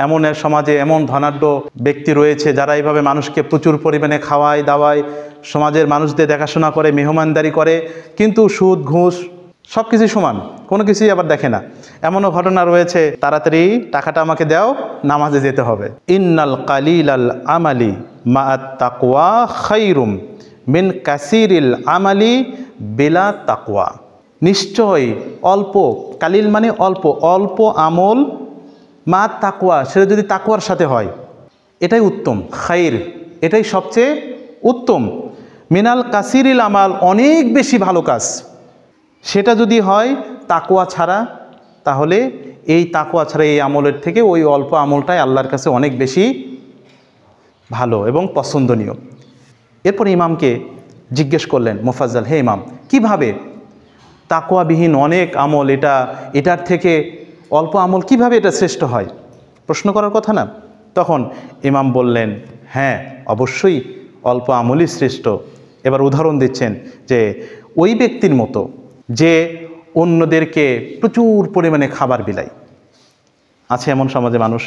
এমন সমাজে এমন ধনাঢ্য ব্যক্তি রয়েছে যারা এইভাবে মানুষকে প্রচুর পরিমাণে খাওয়ায় দাওয়ায়, সমাজের মানুষদের দেখাশোনা করে, মেহমানদারি করে, কিন্তু সুদ ঘুষ সব কিছুই সমান, কোনো কিছুই আবার দেখে না। এমনও ঘটনা রয়েছে, তাড়াতাড়ি টাকাটা আমাকে দাও, নামাজে যেতে হবে। ইন্নাল কালিলাল আমালি মাআত তাকওয়া খায়রুম মিন কাসিরিল আমালি বিলা তাকওয়া। নিশ্চয় অল্প, কালিল মানে অল্প, অল্প আমল মা তাকওয়া, সেটা যদি তাকওয়ার সাথে হয় এটাই উত্তম, খাইর, এটাই সবচেয়ে উত্তম। মিনাল কাসিরিল আমাল, অনেক বেশি ভালো কাজ, সেটা যদি হয় তাকওয়া ছাড়া, তাহলে এই তাকওয়া ছাড়া এই আমলের থেকে ওই অল্প আমলটাই আল্লাহর কাছে অনেক বেশি ভালো এবং পছন্দনীয়। এরপর ইমামকে জিজ্ঞেস করলেন মুফাজ্জল, হে ইমাম, কিভাবে তাকওয়াবিহীন অনেক আমল, এটার থেকে অল্প আমল কিভাবে এটা শ্রেষ্ঠ হয়? প্রশ্ন করার কথা না? তখন ইমাম বললেন, হ্যাঁ অবশ্যই অল্প আমলই শ্রেষ্ঠ। এবার উদাহরণ দিচ্ছেন যে ওই ব্যক্তির মতো যে অন্যদেরকে প্রচুর পরিমাণে খাবার বিলায়। আছে এমন সমাজে মানুষ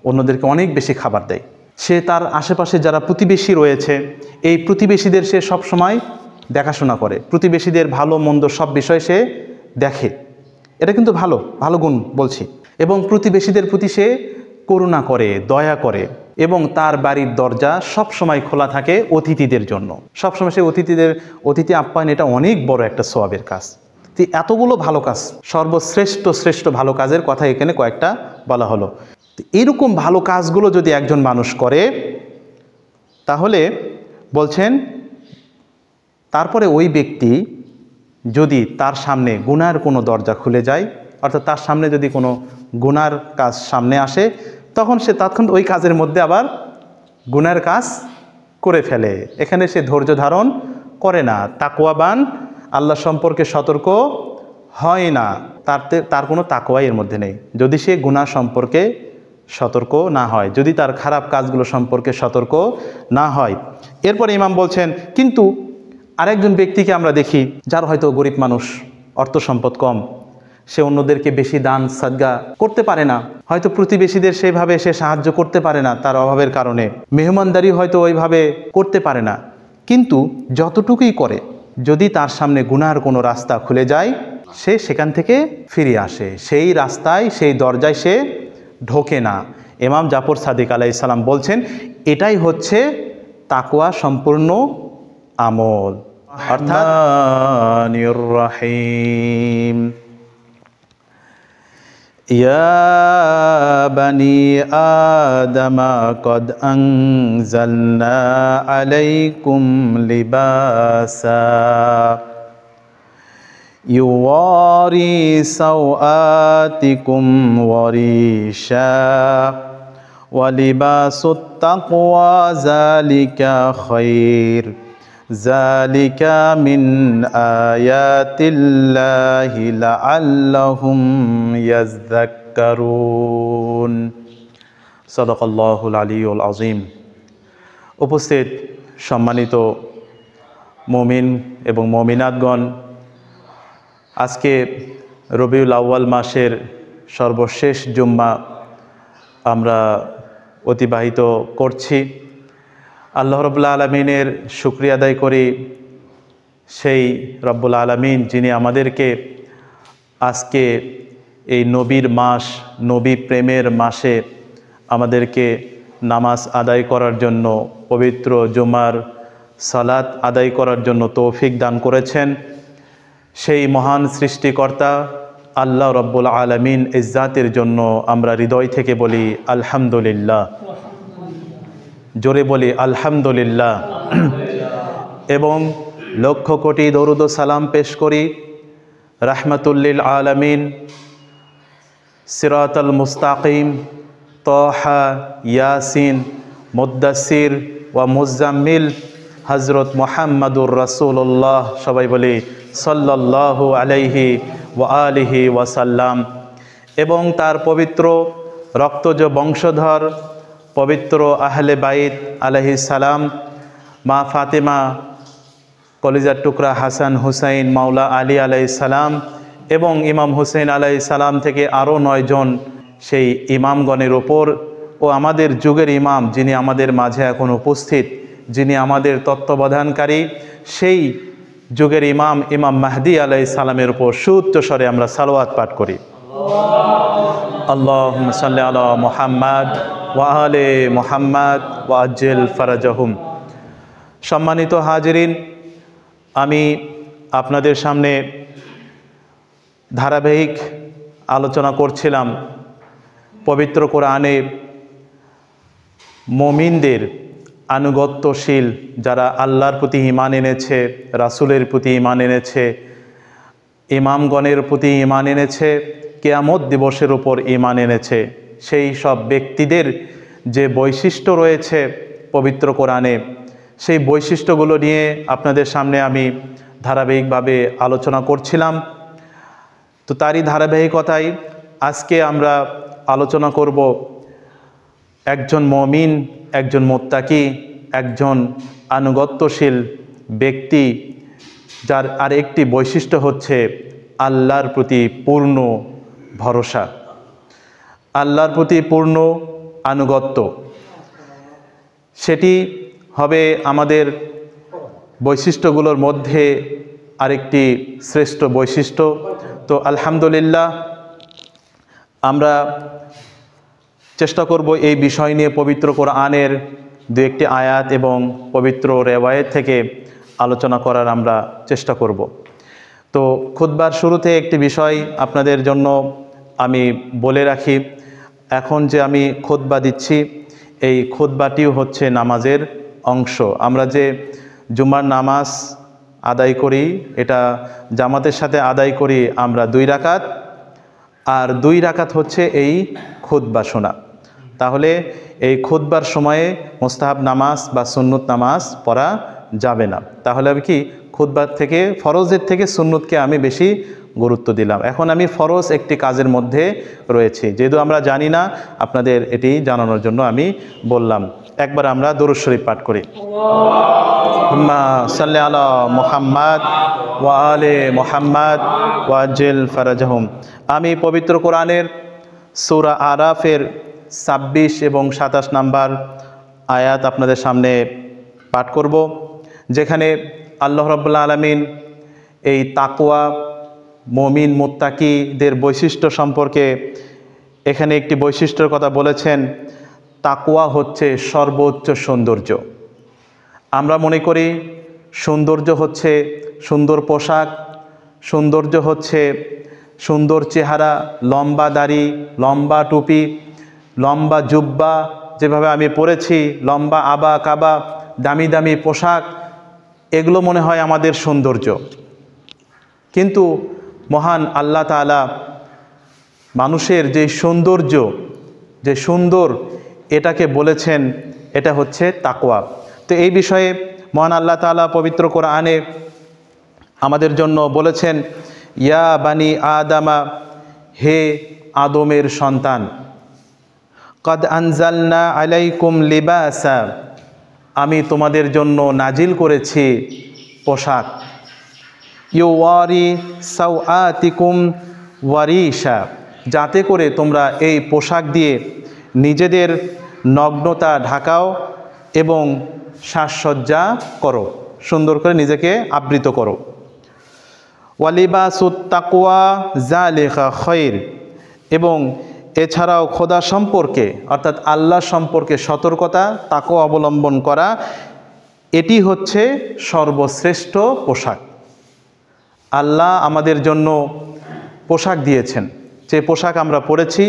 অন্যদেরকে অনেক বেশি খাবার দেয়, সে তার আশেপাশে যারা প্রতিবেশী রয়েছে এই প্রতিবেশীদের সে সব সময় দেখাশোনা করে, প্রতিবেশীদের ভালো মন্দ সব বিষয় সে দেখে, এটা কিন্তু ভালো ভালো গুণ বলছি। এবং প্রতিবেশীদের প্রতি সে করুণা করে, দয়া করে, এবং তার বাড়ির দরজা সব সময় খোলা থাকে অতিথিদের জন্য, সবসময় সে অতিথি আপ্যায়ন, এটা অনেক বড় একটা সওয়াবের কাজ। তো এতগুলো ভালো কাজ, সর্বশ্রেষ্ঠ ভালো কাজের কথা এখানে কয়েকটা বলা হলো। এরকম ভালো কাজগুলো যদি একজন মানুষ করে, তাহলে বলছেন তারপরে ওই ব্যক্তি যদি তার সামনে গুনার কোনো দরজা খুলে যায়, অর্থাৎ তার সামনে যদি কোনো গুনার কাজ সামনে আসে, তখন সে তৎক্ষণ ওই কাজের মধ্যে আবার গুনার কাজ করে ফেলে, এখানে সে ধৈর্য ধারণ করে না, তাকওয়াবান, আল্লাহ সম্পর্কে সতর্ক হয় না, তার কোনো তাকওয়াই এর মধ্যে নেই যদি সে গুনাহ সম্পর্কে সতর্ক না হয়, যদি তার খারাপ কাজগুলো সম্পর্কে সতর্ক না হয়। এরপরে ইমাম বলছেন, কিন্তু আরেকজন ব্যক্তিকে আমরা দেখি যার হয়তো গরিব মানুষ, অর্থ সম্পদ কম, সে অন্যদেরকে বেশি দান সাদগা করতে পারে না, হয়তো প্রতিবেশীদের সেইভাবে সে সাহায্য করতে পারে না তার অভাবের কারণে, মেহমানদারি হয়তো ওইভাবে করতে পারে না, কিন্তু যতটুকুই করে যদি তার সামনে গুনার কোনো রাস্তা খুলে যায় সে সেখান থেকে ফিরে আসে, সেই রাস্তায় সেই দরজায় সে ঢোকে না। ইমাম জাফর সাদিক আলাইহিস সালাম বলছেন এটাই হচ্ছে তাকওয়া সম্পূর্ণ আমল। অর্থাৎ রহমানির রহিম, ইয়া বানি আদম কদ আনজালনা আলাইকুম লিবাসা ইউওয়ারি সাওআতিকুম ওয়ারিশা ওয়া লিবাসুত তাকওয়া যালিকা খায়র যালিকা মিন আয়াতিল্লাহি লাআল্লাহুম ইয়াযযাক্কারুন। সাদাকাল্লাহুল আলিয়্যুল আযীম। উপস্থিত সম্মানিত মুমিন এবং মুমিনাতগণ, আজকে রবিউল আউয়াল মাসের সর্বশেষ জুম্মা আমরা অতিবাহিত করছি। আল্লাহ রাব্বুল আলামিনের শুকরিয়া আদায় করি, সেই রব্বুল আলামিন যিনি আমাদেরকে আজকে এই নবীর মাস, নবী প্রেমের মাসে আমাদেরকে নামাজ আদায় করার জন্য, পবিত্র জুমার সালাত আদায় করার জন্য তৌফিক দান করেছেন। সেই মহান সৃষ্টিকর্তা আল্লাহ রব্বুল আলামিন ইজ্জাতের জন্য আমরা হৃদয় থেকে বলি আলহামদুলিল্লাহ, জোরে বলি আলহামদুলিল্লাহ, এবং লক্ষ কোটি দরুদ ও সালাম পেশ করি রাহমাতুল আলামিন, সিরাতাল মুস্তাকিম, তাহা, ইয়াসিন, মুদ্দাসির ওয়া মুজাম্মিল হযরত মুহাম্মাদুর রাসূলুল্লাহ, সবাই বলি সাল্লাল্লাহু আলাইহি ওয়া আলিহি ওয়াসাল্লাম, এবং তার পবিত্র রক্তজ বংশধর পবিত্র আহলে বাইত আলাইহিস সালাম, মা ফাতেমা, কলিজার টুকরা হাসান হুসাইন, মাওলা আলী আলাইহিস সালাম, এবং ইমাম হুসেন আলাইহিস সালাম থেকে আরও 9 জন সেই ইমামগণের ওপর ও আমাদের যুগের ইমাম, যিনি আমাদের মাঝে এখন উপস্থিত, যিনি আমাদের তত্ত্বাবধানকারী, সেই যুগের ইমাম ইমাম মাহদী আলাইহিস সালামের উপর সুউচ্চ স্বরে আমরা সালাওয়াত পাঠ করি। আল্লাহুম্মা সাল্লি আলা মুহাম্মাদ ওয়া আলি মুহাম্মাদ ওয়া আজ্জিল ফারাজাহুম। সম্মানিত হাজিরিন, আমি আপনাদের সামনে ধারাবাহিক আলোচনা করছিলাম পবিত্র কোরআনে মুমিনদের আনুগত্যশীল, যারা আল্লাহর প্রতি ঈমান এনেছে, রাসূলের প্রতি ঈমান এনেছে, ইমামগণের প্রতি ঈমান এনেছে, কিয়ামত দিবসের উপর ঈমান এনেছে, সেই সব ব্যক্তিদের যে বৈশিষ্ট্য রয়েছে পবিত্র কোরআনে, সেই বৈশিষ্ট্যগুলো নিয়ে আপনাদের সামনে আমি ধারাবাহিকভাবে আলোচনা করছিলাম। তো তারই ধারাবাহিকতায় আজকে আমরা আলোচনা করব একজন মুমিন, একজন মুত্তাকি, একজন আনুগত্যশীল ব্যক্তি, যার আরেকটি বৈশিষ্ট্য হচ্ছে আল্লাহর প্রতি পূর্ণ ভরসা, আল্লাহর প্রতি পূর্ণ আনুগত্য। সেটি হবে আমাদের বৈশিষ্ট্যগুলোর মধ্যে আরেকটি শ্রেষ্ঠ বৈশিষ্ট্য। তো আলহামদুলিল্লাহ, আমরা চেষ্টা করব এই বিষয় নিয়ে পবিত্র কোরআনের দু একটি আয়াত এবং পবিত্র রেওয়ায়েত থেকে আলোচনা করার আমরা চেষ্টা করব। তো খুতবার শুরুতে একটি বিষয় আপনাদের জন্য আমি বলে রাখি, এখন যে আমি খুতবা দিচ্ছি, এই খুতবাটিও হচ্ছে নামাজের অংশ। আমরা যে জুমার নামাজ আদায় করি, এটা জামাতের সাথে আদায় করি আমরা 2 রাকাত, আর 2 রাকাত হচ্ছে এই খুতবা শোনা। তাহলে এই খুতবার সময়ে মুস্তাহাব নামাজ বা সুন্নত নামাজ পড়া যাবে না। তাহলে আমি কি খুতবার থেকে, ফরজের থেকে সুন্নতকে আমি বেশি গুরুত্ব দিলাম। এখন আমি ফরজ একটি কাজের মধ্যে রয়েছি, যেহেতু আমরা জানি না, আপনাদের এটি জানানোর জন্য আমি বললাম। একবার আমরা দরুদ শরীফ পাঠ করি। আল্লাহুম্মা সাল্লি আলা মুহাম্মাদ ওয়া আলি মুহাম্মাদ ওয়া আজ্জিল ফারাজাহুম। আমি পবিত্র কোরআনের সূরা আরাফের 26 এবং 27 নাম্বার আয়াত আপনাদের সামনে পাঠ করব, যেখানে আল্লাহ রাব্বুল আলামিন এই তাকওয়া, মুমিন মুত্তাকিদের বৈশিষ্ট্য সম্পর্কে এখানে একটি বৈশিষ্ট্যের কথা বলেছেন। তাকওয়া হচ্ছে সর্বোচ্চ সৌন্দর্য। আমরা মনে করি সৌন্দর্য হচ্ছে সুন্দর পোশাক, সৌন্দর্য হচ্ছে সুন্দর চেহারা, লম্বা দাড়ি, লম্বা টুপি, লম্বা জুব্বা, যেভাবে আমি পরেছি, লম্বা আবা কাবা, দামি দামি পোশাক, এগুলো মনে হয় আমাদের সৌন্দর্য। কিন্তু মহান আল্লাহ তাআলা মানুষের যে সৌন্দর্য, যে সুন্দর, এটাকে বলেছেন এটা হচ্ছে তাকওয়া। তো এই বিষয়ে মহান আল্লাহ তাআলা পবিত্র কোরআনে আমাদের জন্য বলেছেন, ইয়া বানি আদামা, হে আদমের সন্তান, কদ আনজালনা আলাইকুম লিবাসা, আমি তোমাদের জন্য নাজিল করেছি পোশাক, ইউওয়ারি সাওআতিকুম ওয়ারিশা, যাতে করে তোমরা এই পোশাক দিয়ে নিজেদের নগ্নতা ঢাকাও এবং সাজসজ্জা করো, সুন্দর করে নিজেকে আবৃত করো। ওয়ালিবাসুত তাকওয়া যালিকা খায়র, এবং এছাড়াও খোদা সম্পর্কে অর্থাৎ আল্লাহ সম্পর্কে সতর্কতা, তাকওয়া অবলম্বন করা, এটি হচ্ছে সর্বশ্রেষ্ঠ পোশাক। আল্লাহ আমাদের জন্য পোশাক দিয়েছেন, যে পোশাক আমরা পরেছি,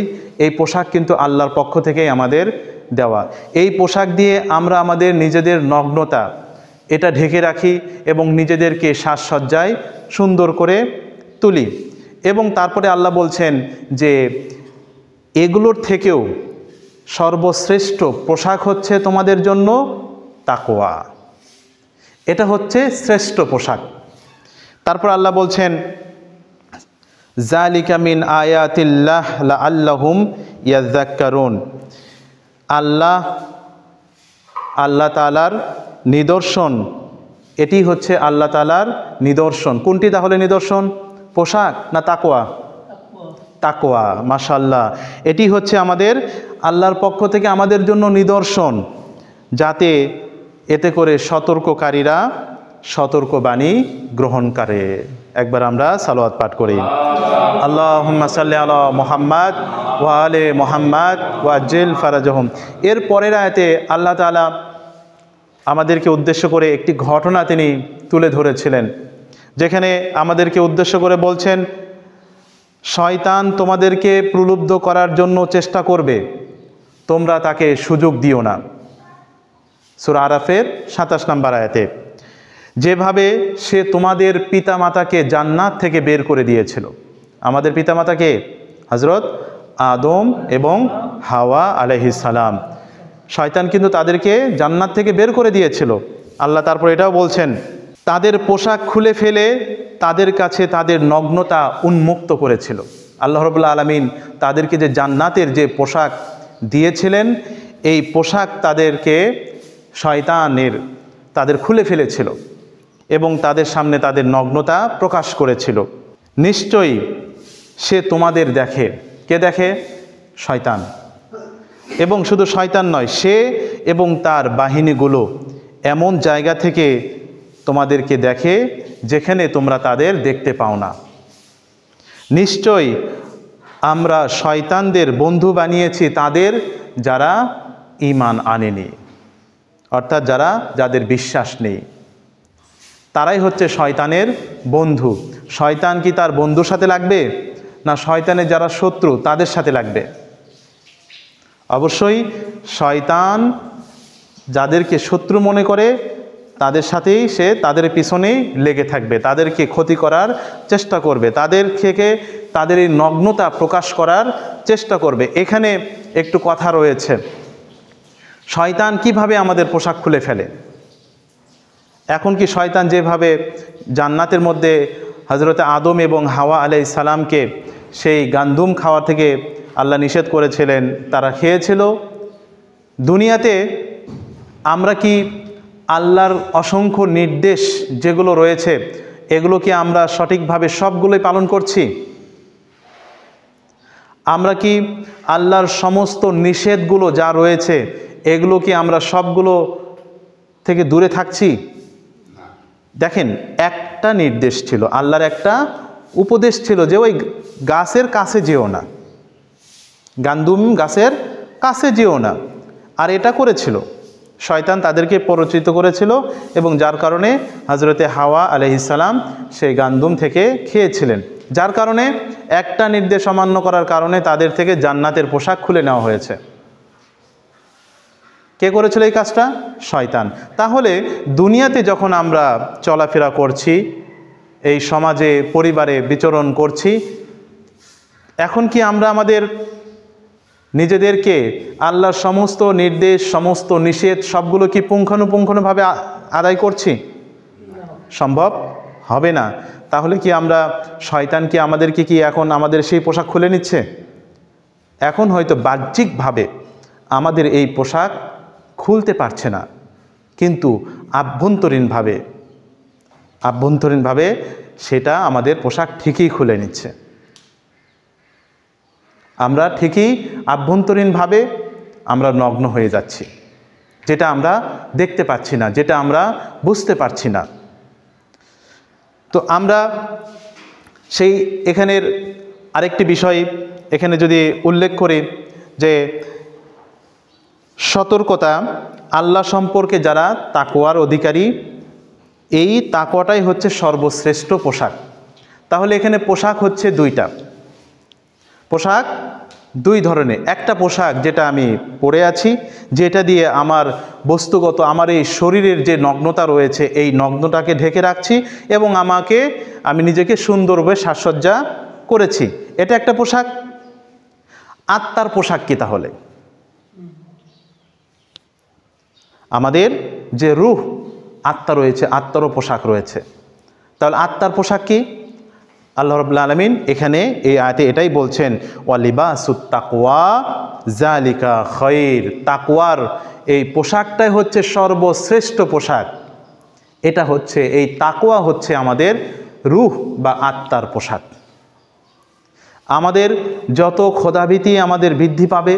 এই পোশাক কিন্তু আল্লাহর পক্ষ থেকেই আমাদের দেওয়া। এই পোশাক দিয়ে আমরা আমাদের নিজেদের নগ্নতা এটা ঢেকে রাখি এবং নিজেদেরকে সাজসজ্জায় সুন্দর করে তুলি। এবং তারপরে আল্লাহ বলছেন যে এগুলোর থেকেও সর্বশ্রেষ্ঠ পোশাক হচ্ছে তোমাদের জন্য তাকওয়া, এটা হচ্ছে শ্রেষ্ঠ পোশাক। তারপর আল্লাহ বলছেন, যালিকা মিন আয়াতিল্লাহ লাআল্লাহুম ইয়াযাক্কারুন, আল্লাহ তাআলার নিদর্শন, এটি হচ্ছে আল্লাহ তাআলার নিদর্শন। কোনটি তাহলে নিদর্শন, পোশাক না তাকওয়া? তাকওয়া, মাশাআল্লাহ, এটি হচ্ছে আমাদের আল্লাহর পক্ষ থেকে আমাদের জন্য নিদর্শন, যাতে এতে করে সতর্ককারীরা সতর্কবাণী গ্রহণ করে। একবার আমরা সালাওয়াত পাঠ করি। আল্লাহুম্মা সাল্লি আলা মুহাম্মাদ ওয়া আলি মুহাম্মাদ ওয়া আজ্জিল ফারাজাহুম। এর পরের আয়াতে আল্লাহ তাআলা আমাদেরকে উদ্দেশ্য করে একটি ঘটনা তিনি তুলে ধরেছিলেন, যেখানে আমাদেরকে উদ্দেশ্য করে বলছেন, শয়তান তোমাদেরকে প্রলুব্ধ করার জন্য চেষ্টা করবে, তোমরা তাকে সুযোগ দিও না। সূরা আরাফের ২৭ নম্বর আয়াতে, যেভাবে সে তোমাদের পিতামাতাকে জান্নাত থেকে বের করে দিয়েছিল। আমাদের পিতামাতাকে হযরত আদম এবং হাওয়া আলাইহিস সালাম। শয়তান কিন্তু তাদেরকে জান্নাত থেকে বের করে দিয়েছিল। আল্লাহ তারপর এটাও বলছেন, তাদের পোশাক খুলে ফেলে তাদের কাছে তাদের নগ্নতা উন্মুক্ত করেছিল। আল্লাহ রাব্বুল আলামিন তাদেরকে যে জান্নাতের যে পোশাক দিয়েছিলেন, এই পোশাক তাদেরকে শয়তানের তাদের খুলে ফেলেছিল এবং তাদের সামনে তাদের নগ্নতা প্রকাশ করেছিল। নিশ্চয়ই সে তোমাদের দেখে। কে দেখে? শয়তান। এবং শুধু শয়তান নয়, সে এবং তার বাহিনীগুলো এমন জায়গা থেকে তোমাদেরকে দেখে যেখানে তোমরা তাদের দেখতে পাও না। নিশ্চয়ই আমরা শয়তানদের বন্ধু বানিয়েছি তাদের যারা ঈমান আনেনি, অর্থাৎ যাদের বিশ্বাস নেই, তারাই হচ্ছে শয়তানের বন্ধু। শয়তান কি তার বন্ধুর সাথে লাগবে, না শয়তানের যারা শত্রু তাদের সাথে লাগবে? অবশ্যই শয়তান যাদেরকে শত্রু মনে করে তাদের সাথেই সে তাদের পিছনেই লেগে থাকবে, তাদেরকে ক্ষতি করার চেষ্টা করবে, তাদের থেকে তাদের এই নগ্নতা প্রকাশ করার চেষ্টা করবে। এখানে একটু কথা রয়েছে, শয়তান কিভাবে আমাদের পোশাক খুলে ফেলে। এখন কি শয়তান যেভাবে জান্নাতের মধ্যে হযরতে আদম এবং হাওয়া আলাইহিস সালামকে সেই গান্ধুম খাওয়া থেকে আল্লাহ নিষেধ করেছিলেন, তারা খেয়েছিল, দুনিয়াতে আমরা কি আল্লাহর অসংখ্য নির্দেশ যেগুলো রয়েছে এগুলো কি আমরা সঠিকভাবে সবগুলোই পালন করছি? আমরা কি আল্লাহর সমস্ত নিষেধগুলো যা রয়েছে এগুলো কি আমরা সবগুলো থেকে দূরে থাকছি? দেখেন, একটা নির্দেশ ছিল, আল্লাহর একটা উপদেশ ছিল যে ওই গাছের কাছে যেও না, গান্ধুম গাছের কাছে যেও না, আর এটা করেছিল শয়তান, তাদেরকে প্ররোচিত করেছিল এবং যার কারণে হযরতে হাওয়া আলাইহিস সালাম সেই গান্ধুম থেকে খেয়েছিলেন, যার কারণে একটা নির্দেশ অমান্য করার কারণে তাদের থেকে জান্নাতের পোশাক খুলে নেওয়া হয়েছে। কে করেছিল এই কাজটা? শয়তান। তাহলে দুনিয়াতে যখন আমরা চলাফেরা করছি, এই সমাজে পরিবারে বিচরণ করছি, এখন কি আমরা আমাদের নিজেদেরকে আল্লাহর সমস্ত নির্দেশ সমস্ত নিষেধ সবগুলো কি পুঙ্খানুপুঙ্খভাবে আদায় করছি? সম্ভব হবে না। তাহলে কি আমরা শয়তান কি আমাদেরকে কি এখন আমাদের সেই পোশাক খুলে নিচ্ছে? এখন হয়তো বাহ্যিকভাবে আমাদের এই পোশাক খুলতে পারছে না, কিন্তু আভ্যন্তরীণভাবে সেটা আমাদের পোশাক ঠিকই খুলে নিচ্ছে। আমরা ঠিকই আভ্যন্তরীণভাবে আমরা নগ্ন হয়ে যাচ্ছি, যেটা আমরা দেখতে পাচ্ছি না, যেটা আমরা বুঝতে পারছি না। তো আমরা সেই এখানের আরেকটি বিষয় এখানে যদি উল্লেখ করি যে সতর্কতা, আল্লাহ সম্পর্কে যারা তাকওয়ার অধিকারী, এই তাকওয়াটাই হচ্ছে সর্বশ্রেষ্ঠ পোশাক। তাহলে এখানে পোশাক হচ্ছে দুইটা, পোশাক দুই ধরনের। একটা পোশাক যেটা আমি পরে আছি, যেটা দিয়ে আমার বস্তুগত আমার এই শরীরের যে নগ্নতা রয়েছে এই নগ্নতাকে ঢেকে রাখছি এবং আমি নিজেকে সুন্দরভাবে সাজসজ্জা করেছি, এটা একটা পোশাক। আত্মার পোশাক কি তাহলে? আমাদের যে রূহ আত্মা রয়েছে, আত্মারও পোশাক রয়েছে। তাহলে আত্মার পোশাক কি? আল্লাহ রাব্বুল আলামিন এখানে এই আয়াতে এটাই বলছেন, ওয়া লিবাসুত তাকওয়া যালিকা খায়র। তাকওয়ার এই পোশাকটাই হচ্ছে সর্বশ্রেষ্ঠ পোশাক। এটা হচ্ছে এই তাকওয়া হচ্ছে আমাদের রূহ বা আত্মার পোশাক। আমাদের যত খোদাভীতি আমাদের বৃদ্ধি পাবে,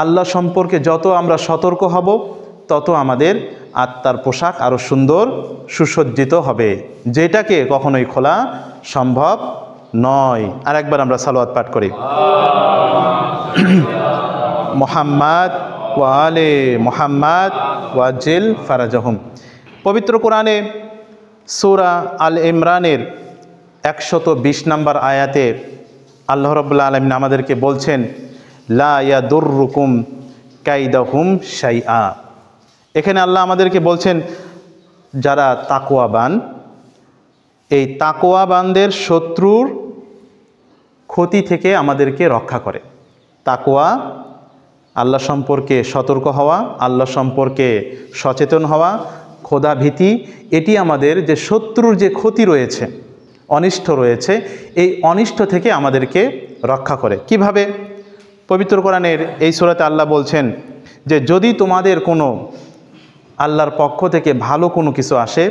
আল্লাহ সম্পর্কে যত আমরা সতর্ক হব, তত আমাদের আত্মার পোশাক আরও সুন্দর সুসজ্জিত হবে, যেটাকে কখনোই খোলা সম্ভব নয়। আর একবার আমরা সালাওয়াত পাঠ করি। মুহাম্মাদ ওয়া আলে মুহাম্মাদ ওয়াজিল ফারাজাহুম। পবিত্র কোরআনে সূরা আল ইমরানের 120 নম্বর আয়াতে আল্লাহ রাব্বুল আলামিন আমাদেরকে বলছেন, লা ইয়াদুররুকুম কাইদাহুম শাইআ। এখানে আল্লাহ আমাদেরকে বলছেন, যারা তাকওয়াবান, এই তাকওয়াবানদের শত্রুর ক্ষতি থেকে আমাদেরকে রক্ষা করে। তাকওয়া, আল্লাহ সম্পর্কে সতর্ক হওয়া, আল্লাহ সম্পর্কে সচেতন হওয়া, খোদা ভীতি, এটি আমাদের যে শত্রুর যে ক্ষতি রয়েছে, অনিষ্ট রয়েছে, এই অনিষ্ট থেকে আমাদেরকে রক্ষা করে। কিভাবে? পবিত্র কোরআনের এই সূরাতে আল্লাহ বলছেন যে যদি তোমাদের কোনো আল্লাহর পক্ষ থেকে ভালো কোনো কিছু আসে,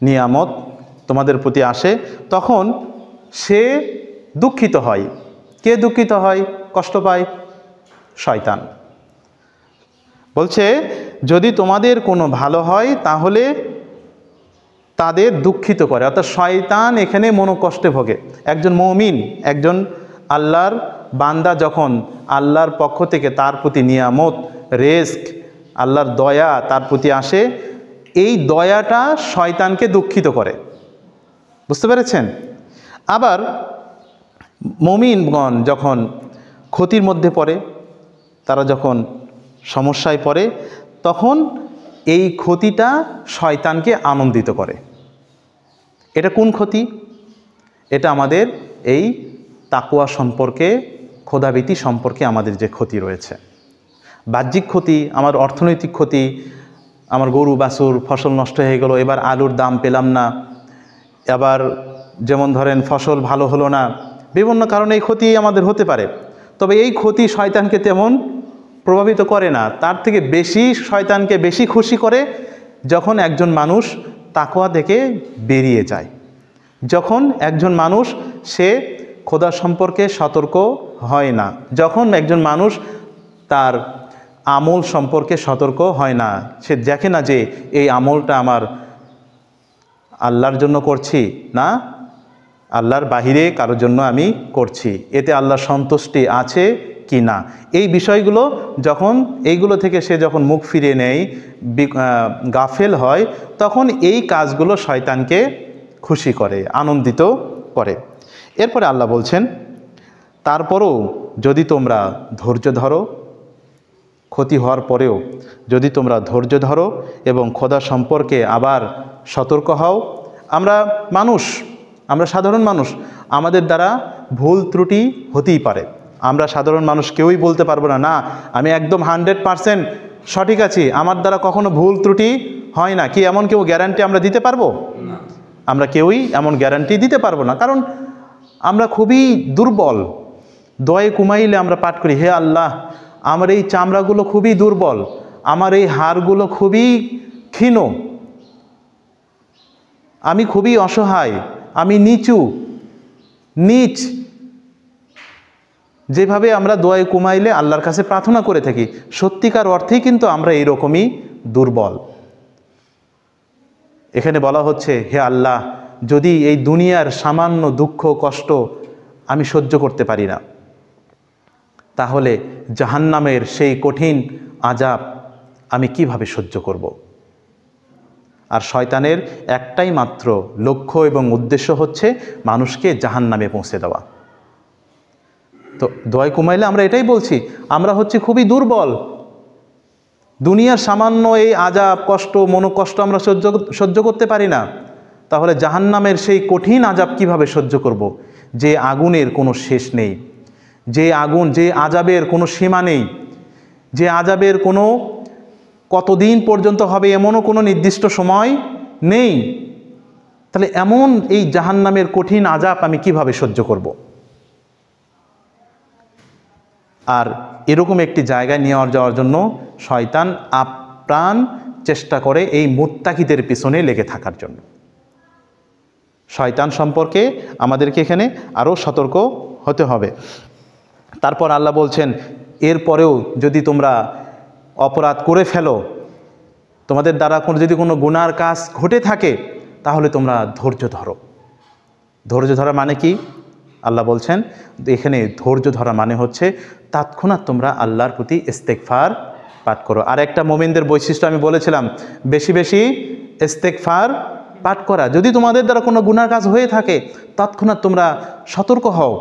নিয়ামত তোমাদের প্রতি আসে, তখন সে দুঃখিত হয়। কে দুঃখিত হয়, কষ্ট পায়? শয়তান। বলছে যদি তোমাদের কোনো ভালো হয় তাহলে তাদের দুঃখিত করে, অর্থাৎ শয়তান এখানে মনোকষ্টে ভোগে। একজন মুমিন, একজন আল্লাহর বান্দা যখন আল্লাহর পক্ষ থেকে তার প্রতি নিয়ামত, রিজক, আল্লাহর দয়া তার প্রতি আসে, এই দয়াটা শয়তানকে দুঃখিত করে। বুঝতে পেরেছেন? আবার মুমিনগণ যখন ক্ষতির মধ্যে পড়ে, তারা যখন সমস্যায় পড়ে, তখন এই ক্ষতিটা শয়তানকে আনন্দিত করে। এটা কোন ক্ষতি? এটা আমাদের এই তাকওয়া সম্পর্কে, খোদাভীতি সম্পর্কে আমাদের যে ক্ষতি রয়েছে। বাহ্যিক ক্ষতি, আমার অর্থনৈতিক ক্ষতি, আমার গরু বাছুর ফসল নষ্ট হয়ে গেল, এবার আলুর দাম পেলাম না, আবার যেমন ধরেন ফসল ভালো হলো না, বিভিন্ন কারণে এই ক্ষতি আমাদের হতে পারে। তবে এই ক্ষতি শয়তানকে তেমন প্রভাবিত করে না। তার থেকে বেশি শয়তানকে বেশি খুশি করে যখন একজন মানুষ তাকওয়া থেকে বেরিয়ে যায়, যখন একজন মানুষ সে খোদা সম্পর্কে সতর্ক হয় না, যখন একজন মানুষ তার আমল সম্পর্কে সতর্ক হয় না, সে দেখে না যে এই আমলটা আমার আল্লাহর জন্য করছি না আল্লাহর বাহিরে কারোর জন্য আমি করছি, এতে আল্লাহর সন্তুষ্টি আছে কি না, এই বিষয়গুলো যখন এইগুলো থেকে সে যখন মুখ ফিরিয়ে নেয়, গাফেল হয়, তখন এই কাজগুলো শয়তানকে খুশি করে, আনন্দিত করে। এরপরে আল্লাহ বলছেন, তারপরও যদি তোমরা ধৈর্য ধরো, ক্ষতি হওয়ার পরেও যদি তোমরা ধৈর্য ধরো এবং খোদা সম্পর্কে আবার সতর্ক হও। আমরা মানুষ, আমরা সাধারণ মানুষ, আমাদের দ্বারা ভুল ত্রুটি হতেই পারে। আমরা সাধারণ মানুষ কেউই বলতে পারবো না, না আমি একদম 100% সঠিক আছি, আমার দ্বারা কখনো ভুল ত্রুটি হয় না। কি এমন কেউ গ্যারান্টি আমরা দিতে পারবো? আমরা কেউই এমন গ্যারান্টি দিতে পারবো না, কারণ আমরা খুবই দুর্বল। দোয়ায়ে কুমাইলে আমরা পাঠ করি, হে আল্লাহ আমার এই চামড়াগুলো খুবই দুর্বল, আমার এই হাড়গুলো খুবই ক্ষীণ, আমি খুবই অসহায়, আমি নীচ। যেভাবে আমরা দোয়ায়ে কুমাইলে আল্লাহর কাছে প্রার্থনা করে থাকি, সত্যিকার অর্থেই কিন্তু আমরা এইরকমই দুর্বল। এখানে বলা হচ্ছে, হে আল্লাহ যদি এই দুনিয়ার সামান্য দুঃখ কষ্ট আমি সহ্য করতে পারি না, তাহলে জাহান্নামের সেই কঠিন আযাব আমি কিভাবে সহ্য করব? আর শয়তানের একটাই মাত্র লক্ষ্য এবং উদ্দেশ্য হচ্ছে মানুষকে জাহান্নামে পৌঁছে দেওয়া। তো দোয়ায়ে কুমাইলে আমরা এটাই বলছি, আমরা হচ্ছে খুবই দুর্বল, দুনিয়ার সামান্য এই আযাব কষ্ট মনোকষ্ট আমরা সহ্য করতে পারি না, তাহলে জাহান্নামের সেই কঠিন আযাব কিভাবে সহ্য করব? যে আগুনের কোনো শেষ নেই, যে আগুন, যে আযাবের কোনো সীমা নেই, যে আযাবের কোনো কতদিন পর্যন্ত হবে এমনও কোনো নির্দিষ্ট সময় নেই, তাহলে এমন এই জাহান্নামের কঠিন আযাব আমি কিভাবে সহ্য করব? আর এরকম একটি জায়গায় নিয়ে যাওয়ার জন্য শয়তান আপ্রাণ চেষ্টা করে এই মুত্তাকিদের পিছনে লেগে থাকার জন্য। শয়তান সম্পর্কে আমাদেরকে এখানে আরও সতর্ক হতে হবে। তারপর আল্লাহ বলছেন, এরপরেও যদি তোমরা অপরাধ করে ফেলো, তোমাদের দ্বারা যদি কোনো গুনার কাজ ঘটে থাকে, তাহলে তোমরা ধৈর্য ধরো। ধৈর্য ধরা মানে কি? আল্লাহ বলছেন এখানে ধৈর্য ধরা মানে হচ্ছে তৎক্ষণাৎ তোমরা আল্লাহর প্রতি ইস্তেগফার পাঠ করো। আর একটা মুমিনদের বৈশিষ্ট্য আমি বলেছিলাম, বেশি বেশি ইস্তেগফার পাঠ করা। যদি তোমাদের দ্বারা কোনো গুনার কাজ হয়ে থাকে, তৎক্ষণাৎ তোমরা সতর্ক হও,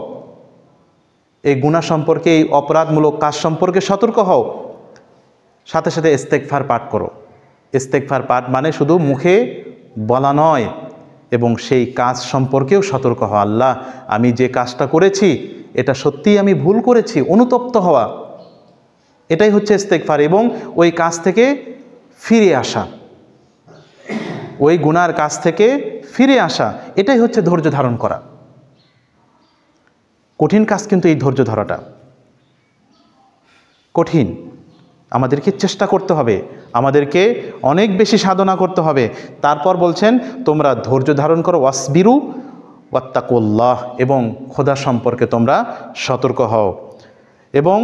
এই গুনাহ সম্পর্কে, এই অপরাধমূলক কাজ সম্পর্কে সতর্ক হও, সাথে সাথে ইস্তেগফার পাঠ করো। ইস্তেগফার পাঠ মানে শুধু মুখে বলা নয়, এবং সেই কাজ সম্পর্কেও সতর্ক হওয়া। আল্লাহ, আমি যে কাজটা করেছি এটা সত্যিই আমি ভুল করেছি, অনুতপ্ত হওয়া, এটাই হচ্ছে ইস্তেগফার। এবং ওই কাজ থেকে ফিরে আসা, ওই গুনার কাজ থেকে ফিরে আসা, এটাই হচ্ছে ধৈর্য ধারণ করা। কঠিন কাজ কিন্তু এই ধৈর্য ধরাটা কঠিন। আমাদেরকে চেষ্টা করতে হবে, আমাদেরকে অনেক বেশি সাধনা করতে হবে। তারপর বলছেন তোমরা ধৈর্য ধারণ করো, ওয়াসবিরু ওয়াত্তাকুল্লাহ, এবং খোদা সম্পর্কে তোমরা সতর্ক হও, এবং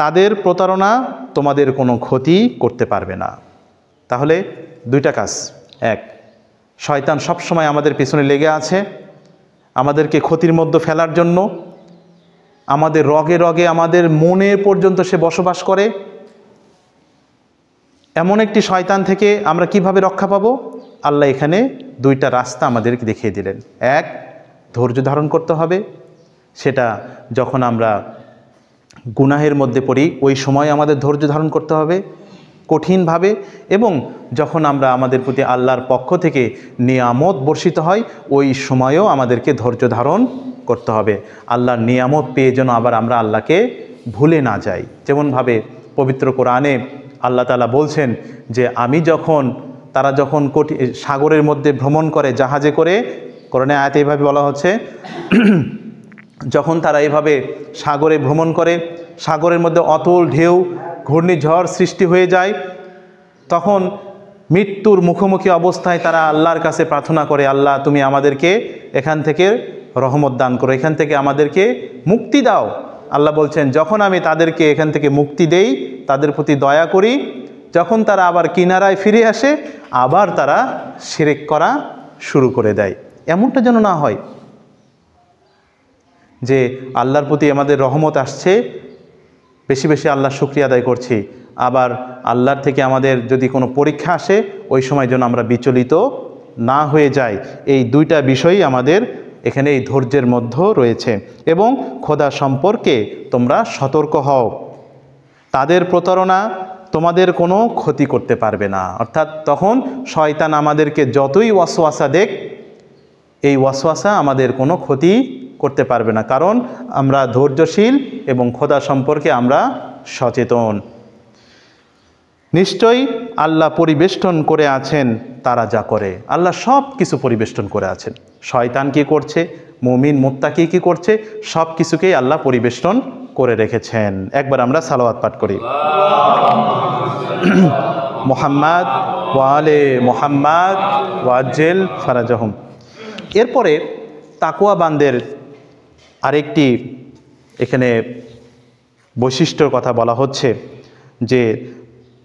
তাদের প্রতারণা তোমাদের কোনো ক্ষতি করতে পারবে না। তাহলে দুইটা কাজ। এক, শয়তান সবসময় আমাদের পিছনে লেগে আছে আমাদেরকে ক্ষতির মধ্যে ফেলার জন্য। আমাদের রগে রগে, আমাদের মনে পর্যন্ত সে বসবাস করে। এমন একটি শয়তান থেকে আমরা কিভাবে রক্ষা পাবো? আল্লাহ এখানে দুইটা রাস্তা আমাদেরকে দেখিয়ে দিলেন। এক, ধৈর্য ধারণ করতে হবে, সেটা যখন আমরা গুনাহের মধ্যে পড়ি ওই সময় আমাদের ধৈর্য ধারণ করতে হবে কঠিনভাবে, এবং যখন আমরা আমাদের প্রতি আল্লাহর পক্ষ থেকে নিয়ামত বর্ষিত হয় ওই সময়ও আমাদেরকে ধৈর্য ধারণ করতে হবে। আল্লাহর নিয়ামত পেয়ে যেন আবার আমরা আল্লাহকে ভুলে না যাই। যেমনভাবে পবিত্র কোরআনে আল্লাহ তাআলা বলছেন যে তারা যখন সাগরের মধ্যে ভ্রমণ করে জাহাজে করে, কোরআনে আয়াতে এইভাবে বলা হচ্ছে, যখন তারা এইভাবে সাগরে ভ্রমণ করে, সাগরের মধ্যে অতল ঢেউ, ঘূর্ণিঝড় সৃষ্টি হয়ে যায়, তখন মৃত্যুর মুখোমুখি অবস্থায় তারা আল্লাহর কাছে প্রার্থনা করে, আল্লাহ তুমি আমাদেরকে এখান থেকে রহমত দান করো, এখান থেকে আমাদেরকে মুক্তি দাও। আল্লাহ বলছেন যখন আমি তাদেরকে এখান থেকে মুক্তি দেই, তাদের প্রতি দয়া করি, যখন তারা আবার কিনারায় ফিরে আসে, আবার তারা শিরক করা শুরু করে দেয়। এমনটা যেন না হয় যে আল্লাহর প্রতি আমাদের রহমত আসছে, বেশি বেশি আল্লাহর শুকরিয়া আদায় করছি, আবার আল্লাহর থেকে আমাদের যদি কোনো পরীক্ষা আসে ওই সময় যেন আমরা বিচলিত না হয়ে যাই। এই দুইটা বিষয়ই আমাদের এখানে এই ধৈর্যের মধ্যে রয়েছে। এবং খোদা সম্পর্কে তোমরা সতর্ক হও, তাদের প্রতারণা তোমাদের কোনো ক্ষতি করতে পারবে না। অর্থাৎ তখন শয়তান আমাদেরকে যতই ওয়াসওয়াসা দেখ, এই ওয়াসওয়াসা আমাদের কোনো ক্ষতি করতে পারবে না, কারণ আমরা ধৈর্যশীল এবং খোদা সম্পর্কে আমরা সচেতন। নিশ্চয়ই আল্লাহ পরিবেষ্টন করে আছেন তারা যা করে। আল্লাহ সব কিছু পরিবেষ্টন করে আছেন। শয়তান কী করছে, মুমিন মুত্তাকি কী করছে, সব কিছুকেই আল্লাহ পরিবেষ্টন করে রেখেছেন। একবার আমরা সালাওয়াত পাঠ করি, মুহাম্মাদ ওয়া আলে মুহাম্মাদ ওয়াজ্জিল ফারাজাহুম। এরপরে তাকওয়াবানদের আরেকটি এখানে বৈশিষ্ট্যর কথা বলা হচ্ছে যে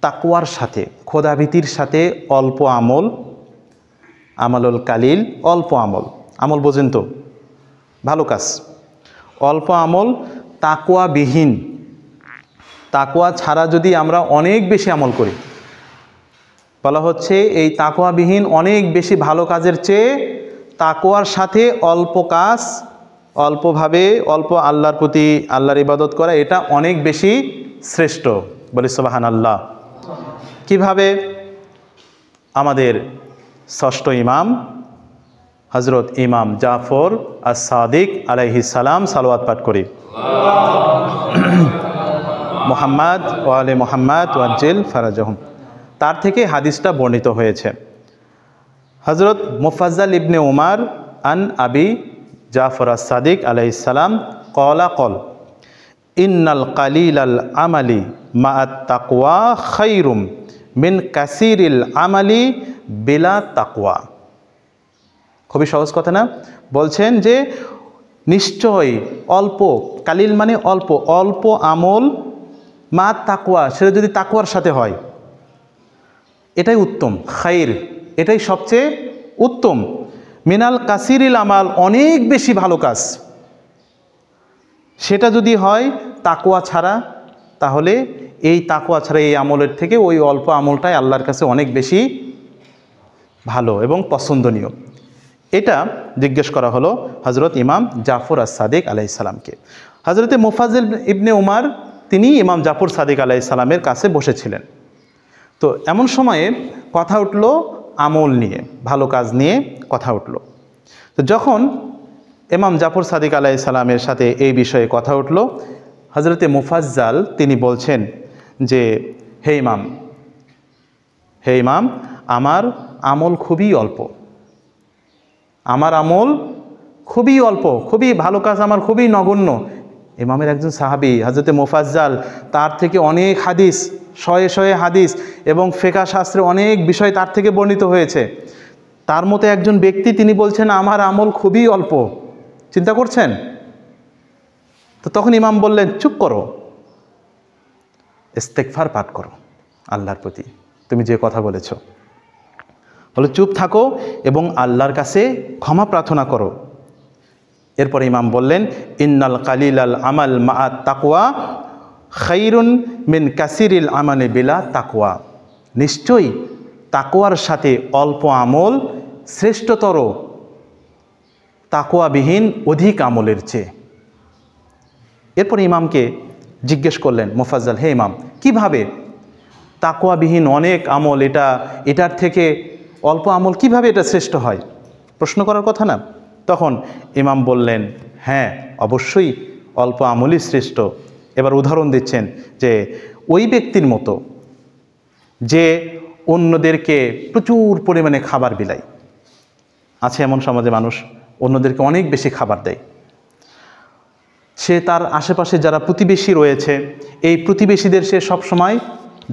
তাকওয়ার সাথে, খোদাভীতির সাথে অল্প আমল, আমালুল কালিল, অল্প আমল বোঝেন তো, ভালো কাজ, অল্প আমল, তাকওয়াবিহীন, তাকওয়া ছাড়া যদি আমরা অনেক বেশি আমল করি, বলা হচ্ছে এই তাকওয়াবিহীন অনেক বেশি ভালো কাজের চেয়ে তাকওয়ার সাথে অল্প কাজ, অল্পভাবে অল্প আল্লাহর প্রতি আল্লাহর ইবাদত করা, এটা অনেক বেশি শ্রেষ্ঠ। বলি সুবহানাল্লাহ। কিভাবে? আমাদের ষষ্ঠ ইমাম হযরত ইমাম জাফর আস-সাদিক আলাইহিস সালাম সালাওয়াত পাঠ করি, মুহাম্মাদ ওয়া আলে মুহাম্মাদ ওয়াজ্জিল ফারাজাহুম। তার থেকে হাদিসটা বর্ণিত হয়েছে। হযরত মুফাজ্জাল ইবনে উমার আন আবি জাফর আস-সাদিক আলাইহিস সালাম ক্বালা ক্বাল ইন্নাল কালিলাল আমালি মা'আত তাকওয়া খায়রুম মিন কাসিরিল আমালি বিলা তাকওয়া। খুবই সহজ কথা না? বলছেন যে নিশ্চয় অল্প, কালিল মানে অল্প, অল্প আমল মা তাকওয়া, সেটা যদি তাকওয়ার সাথে হয়, এটাই উত্তম, খাইর, এটাই সবচেয়ে উত্তম। মিনাল কাসিরিল আমাল, অনেক বেশি ভালো কাজ, সেটা যদি হয় তাকওয়া ছাড়া, তাহলে এই তাকওয়া ছাড়া এই আমলের থেকে ওই অল্প আমলটাই আল্লাহর কাছে অনেক বেশি ভালো এবং পছন্দনীয়। এটা জিজ্ঞেস করা হলো হজরত ইমাম জাফর আস সাদিক আলাইহিস সালামকে। হজরতে মুফাজ্জিল ইবনে উমার তিনি ইমাম জাফর সাদিক আলাইহিস সালামের কাছে বসেছিলেন। তো এমন সময়ে কথা উঠল আমল নিয়ে, ভালো কাজ নিয়ে কথা উঠল। তো যখন ইমাম জাফর সাদিক আলাইহিস সালামের সাথে এই বিষয়ে কথা উঠল, হজরতে মুফাজ্জাল তিনি বলছেন যে হে ইমাম, আমার আমল খুবই অল্প, আমার আমল খুবই অল্প, খুবই ভালো কাজ আমার খুবই নগণ্য। ইমামের একজন সাহাবী হজরতে মুফাজ্জাল, তার থেকে অনেক হাদিস, শয়ে শয়ে হাদিস এবং ফিকহ শাস্ত্রে অনেক বিষয় তার থেকে বর্ণিত হয়েছে। তার মতো একজন ব্যক্তি তিনি বলছেন আমার আমল খুবই অল্প, চিন্তা করছেন? তো তখন ইমাম বললেন চুপ করো, ইস্তেগফার পাঠ করো আল্লাহর প্রতি, তুমি যে কথা বলেছ, বলে চুপ থাকো এবং আল্লাহর কাছে ক্ষমা প্রার্থনা করো। এরপরে ইমাম বললেন ইন্নাল কালিলাল আমাল মাআত তাকওয়া খাইরুন মিন কাসিরিল আমালে বিলা তাকওয়া, নিশ্চয়ই তাকওয়ার সাথে অল্প আমল শ্রেষ্ঠতর তাকওয়াবিহীন অধিক আমলের চেয়ে। এরপর ইমামকে জিজ্ঞেস করলেন মুফাজ্জাল, হে ইমাম, কিভাবে তাকওয়াবিহীন অনেক আমল এটার থেকে অল্প আমল কিভাবে এটা শ্রেষ্ঠ হয়? প্রশ্ন করার কথা না? তখন ইমাম বললেন হ্যাঁ, অবশ্যই অল্প আমলই শ্রেষ্ঠ। এবার উদাহরণ দিচ্ছেন যে ওই ব্যক্তির মতো যে অন্যদেরকে প্রচুর পরিমাণে খাবার বিলায়। আছে এমন সমাজে মানুষ অন্যদেরকে অনেক বেশি খাবার দেয়। সে তার আশেপাশে যারা প্রতিবেশী রয়েছে, এই প্রতিবেশীদের সে সব সময়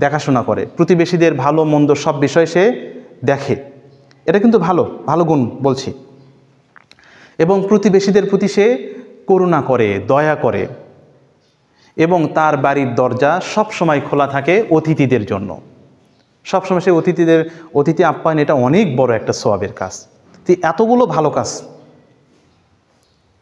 দেখাশোনা করে, প্রতিবেশীদের ভালো মন্দ সব বিষয় সে দেখে। এটা কিন্তু ভালো গুণ বলছি। এবং প্রতিবেশীদের প্রতি সে করুণা করে, দয়া করে, এবং তার বাড়ির দরজা সব সময় খোলা থাকে অতিথিদের জন্য। সবসময় সে অতিথি আপ্যায়ন, এটা অনেক বড় একটা সওয়াবের কাজ। তো এতগুলো ভালো কাজ,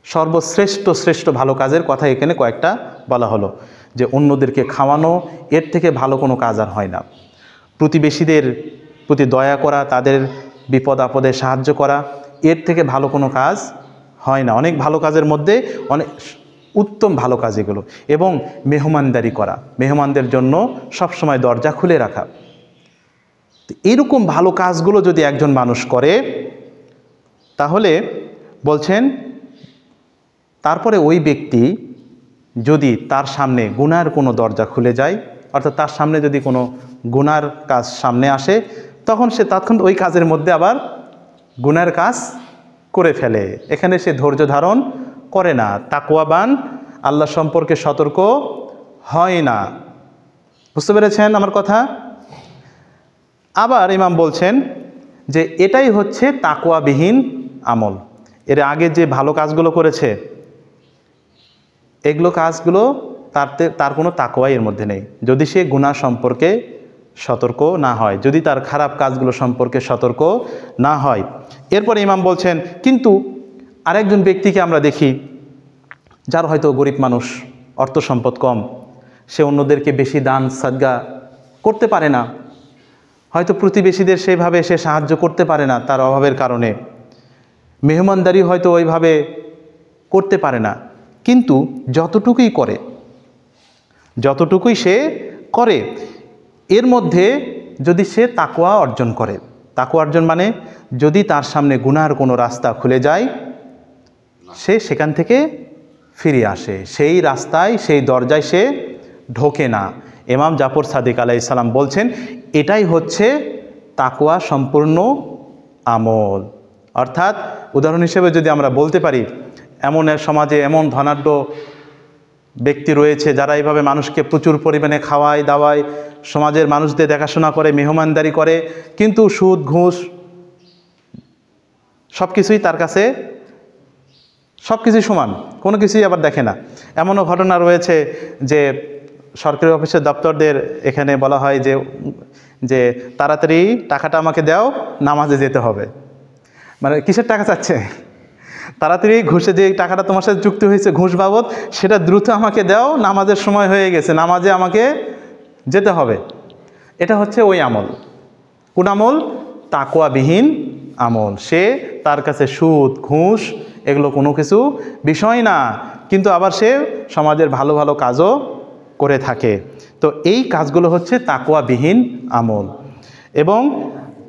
সর্বশ্রেষ্ঠ ভালো কাজের কথা এখানে কয়েকটা বলা হলো, যে অন্যদেরকে খাওয়ানো, এর থেকে ভালো কোনো কাজ আর হয় না। প্রতিবেশীদের প্রতি দয়া করা, তাদের বিপদ আপদে সাহায্য করা, এর থেকে ভালো কোনো কাজ হয় না। অনেক ভালো কাজের মধ্যে অনেক উত্তম ভালো কাজ এগুলো। এবং মেহমানদারি করা, মেহমানদের জন্য সবসময় দরজা খুলে রাখা। এরকম ভালো কাজগুলো যদি একজন মানুষ করে, তাহলে বলছেন তারপরে ওই ব্যক্তি যদি তার সামনে গুনার কোনো দরজা খুলে যায়, অর্থাৎ তার সামনে যদি কোনো গুনার কাজ সামনে আসে, তখন সে তৎক্ষণ ওই কাজের মধ্যে আবার গুনার কাজ করে ফেলে। এখানে সে ধৈর্য ধারণ করে না, তাকওয়াবান, আল্লাহ সম্পর্কে সতর্ক হয় না। বুঝতে পেরেছেন আমার কথা? আবার ইমাম বলছেন যে এটাই হচ্ছে তাকওয়াবিহীন আমল। এর আগে যে ভালো কাজগুলো করেছে, এগুলো কাজগুলো তার কোনো তাকওয়াই এর মধ্যে নেই, যদি সে গুনাহ সম্পর্কে সতর্ক না হয়, যদি তার খারাপ কাজগুলো সম্পর্কে সতর্ক না হয়। এরপরে ইমাম বলছেন কিন্তু আরেকজন ব্যক্তিকে আমরা দেখি, যার হয়তো গরিব মানুষ, অর্থ সম্পদ কম, সে অন্যদেরকে বেশি দান সাদগা করতে পারে না, হয়তো প্রতিবেশীদের সেইভাবে সে সাহায্য করতে পারে না তার অভাবের কারণে, মেহমানদারি হয়তো ওইভাবে করতে পারে না, কিন্তু যতটুকুই সে করে এর মধ্যে যদি সে তাকওয়া অর্জন করে, তাকওয়া অর্জন মানে যদি তার সামনে গুনার কোনো রাস্তা খুলে যায়, সে সেখান থেকে ফিরে আসে, সেই রাস্তায়, সেই দরজায় সে ঢোকে না। ইমাম জাফর সাদিক আলাইহিস সালাম বলছেন এটাই হচ্ছে তাকওয়া সম্পূর্ণ আমল। অর্থাৎ উদাহরণ হিসেবে যদি আমরা বলতে পারি, এমন এক সমাজে এমন ধনাঢ্য ব্যক্তি রয়েছে যারা এইভাবে মানুষকে প্রচুর পরিমাণে খাওয়ায় দাওয়ায়, সমাজের মানুষদের দেখাশোনা করে, মেহমানদারি করে, কিন্তু সুদ ঘুষ সব কিছুই তার কাছে সব কিছুই সমান, কোনো কিছুই আবার দেখে না। এমনও ঘটনা রয়েছে যে সরকারি অফিসের দপ্তরদের এখানে বলা হয় যে যে তাড়াতাড়ি টাকাটা আমাকে দাও, নামাজে যেতে হবে। মানে কিসের টাকা চাচ্ছে? তাড়াতাড়ি ঘুষে যে টাকাটা তোমার সাথে চুক্তি হয়েছে ঘুষ বাবদ, সেটা দ্রুত আমাকে দাও, নামাজের সময় হয়ে গেছে, নামাজে আমাকে যেতে হবে। এটা হচ্ছে ওই আমল। কোন আমল? তাকওয়াবিহীন আমল। সে তার কাছে সুদ ঘুষ এগুলো কোনো কিছু বিষয় না, কিন্তু আবার সে সমাজের ভালো ভালো কাজও করে থাকে। তো এই কাজগুলো হচ্ছে তাকওয়াবিহীন আমল। এবং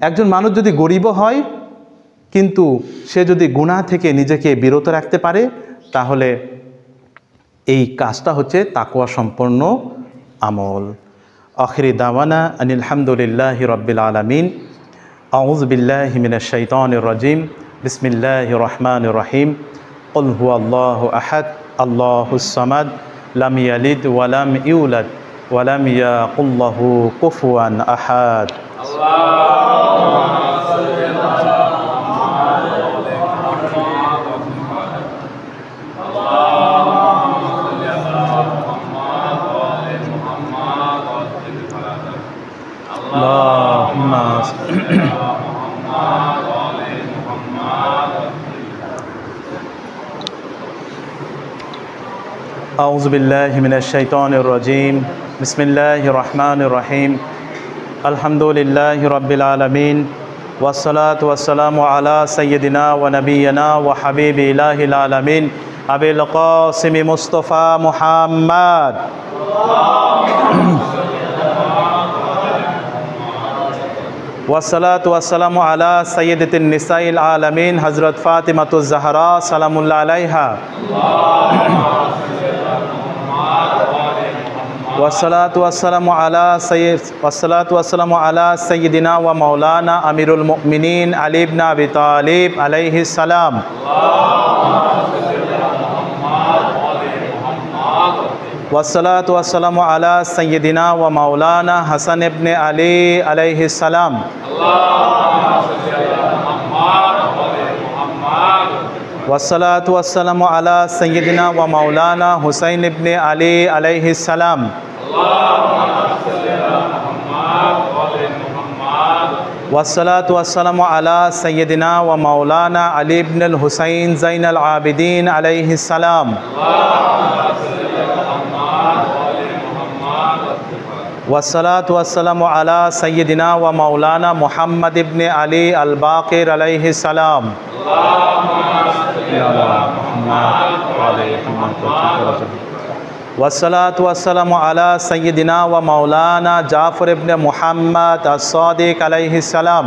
একজন মানুষ যদি গরিবও হয় কিন্তু সে যদি গুনাহ থেকে নিজেকে বিরত রাখতে পারে, তাহলে এই কাজটা হচ্ছে তাকওয়া সম্পন্ন আমল। আখিরি দাওয়ানা আনিল হামদুলিল্লাহি রাব্বিল আলামিন। আউযু বিল্লাহি মিনাশ শাইতানির রাজিম। বিসমিল্লাহির রহমানির রহিম। কুল হুয়াল্লাহু আহাদ আল্লাহুস সামাদ লাম ইয়ালিদ ওয়া লাম ইউলাদ ওয়া লাম ইয়াকুল লাহু কুফুয়ান আহাদ। أعوذ بالله من الشيطان الرجيم. بسم الله الرحمن الرحيم. الحمد لله رب العالمين والصلاة والسلام على سيدنا ونبينا وحبيب إله العالمين أبي القاسم مصطفى محمد. والصلاة والسلام على سيدة النساء العالمين حضرت فاطمة الزهراء سلام الله عليها. والصلاة والسلام على سيدنا ومولانا أمير المؤمنين علي بن أبي طالب عليه السلام. والصلاة والسلام على سيدنا ومولانا حسن بن علي عليه السلام. والصلاة والسلام على سيدنا ومولانا حسين بن علي عليه السلام. والصلاة والسلام على سيدنا ومولانا علي بن الحسين زين العابدين عليه السلام. والصلاة والسلام على سيدنا ومولانا محمد بن علي الباقر عليه السلام. والصلاة والسلام على سيدنا ومولانا جعفر بن محمد الصادق عليه السلام.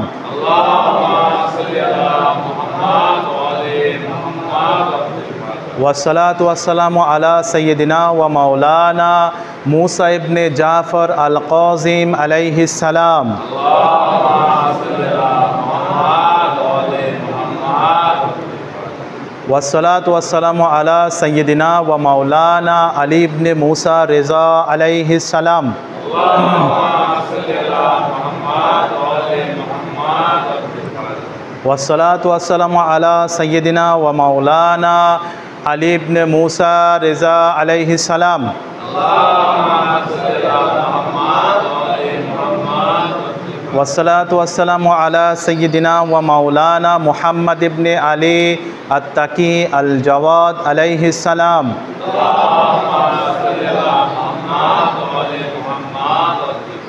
والصلاة والسلام على سيدنا ومولانا موسى بن جعفر القاظم عليه السلام. والصلاة والسلام على سيدنا ومولانا علي بن موسى رضا عليه السلام. والصلاة والسلام على سيدنا ومولانا علي بن موسى رضا عليه السلام. والصلاة والسلام على سيدنا ومولانا محمد بن علي التقي الجواد عليه السلام.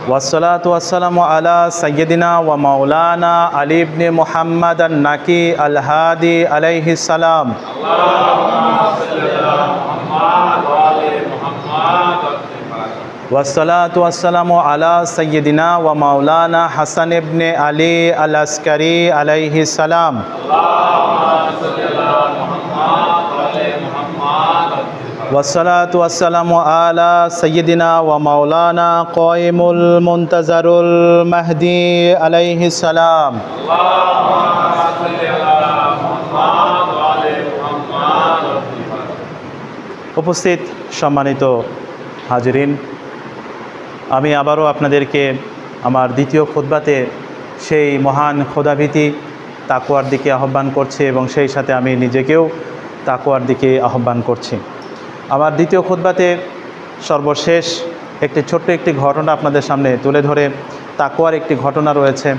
والصلاة والسلام على سيدنا ومولانا علي بن محمد النقي الهادي عليه السلام. والصلاة والسلام على سيدنا ومولانا حسن بن علي العسكري عليه السلام. والصلاة والسلام على سيدنا ومولانا قائم المنتظر المهدي عليه السلام. উপস্থিত সম্মানিত হাজিরিন, আমি আবারও আপনাদেরকে আমার দ্বিতীয় খুতবাতে সেই মহান খোদাভীতি তাকওয়ার দিকে আহ্বান করছি এবং সেই সাথে আমি নিজেকেও তাকওয়ার দিকে আহ্বান করছি। আমার দ্বিতীয় খুতবাতে সর্বশেষ ছোট্ট একটি ঘটনা আপনাদের সামনে তুলে ধরে তাকওয়ার একটি ঘটনা রয়েছে।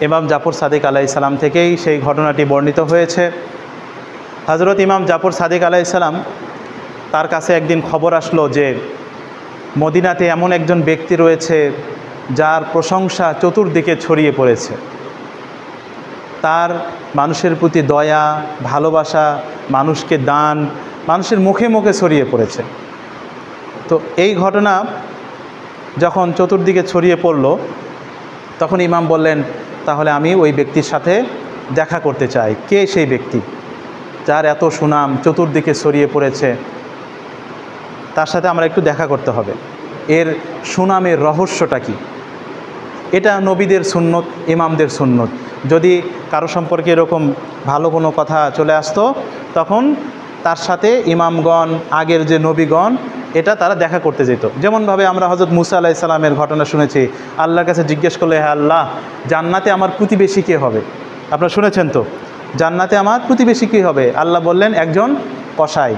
ইমাম জাফর সাদিক আলাইহিস সালাম থেকেই সেই ঘটনাটি বর্ণিত হয়েছে। হযরত ইমাম জাফর সাদিক আলাইহিস সালাম তার কাছে একদিন খবর আসলো যে মদিনাতে এমন একজন ব্যক্তি রয়েছে যার প্রশংসা চতুর্দিকে ছড়িয়ে পড়েছে। তার মানুষের প্রতি দয়া, ভালোবাসা, মানুষকে দান মানুষের মুখে মুখে ছড়িয়ে পড়েছে। তো এই ঘটনা যখন চতুর্দিকে ছড়িয়ে পড়ল, তখন ইমাম বললেন, তাহলে আমি ওই ব্যক্তির সাথে দেখা করতে চাই। কে সেই ব্যক্তি যার এত সুনাম চতুর্দিকে ছড়িয়ে পড়েছে? তার সাথে আমরা একটু দেখা করতে হবে। এর সুনামের রহস্যটা কি? এটা নবীদের সুন্নত, ইমামদের সুন্নত। যদি কারো সম্পর্কে এরকম ভালো কোনো কথা চলে আসতো, তখন তার সাথে ইমামগণ, আগের যে নবীগণ, এটা তারা দেখা করতে যেত। যেমনভাবে আমরা হযরত মুসা আলাইহিস সালামের ঘটনা শুনেছি। আল্লাহর কাছে জিজ্ঞেস করলে, হ্যাঁ আল্লাহ, জান্নাতে আমার প্রতিবেশী কে হবে? আপনারা শুনেছেন তো, জান্নাতে আমার প্রতিবেশী কী হবে? আল্লাহ বললেন, একজন কসাই।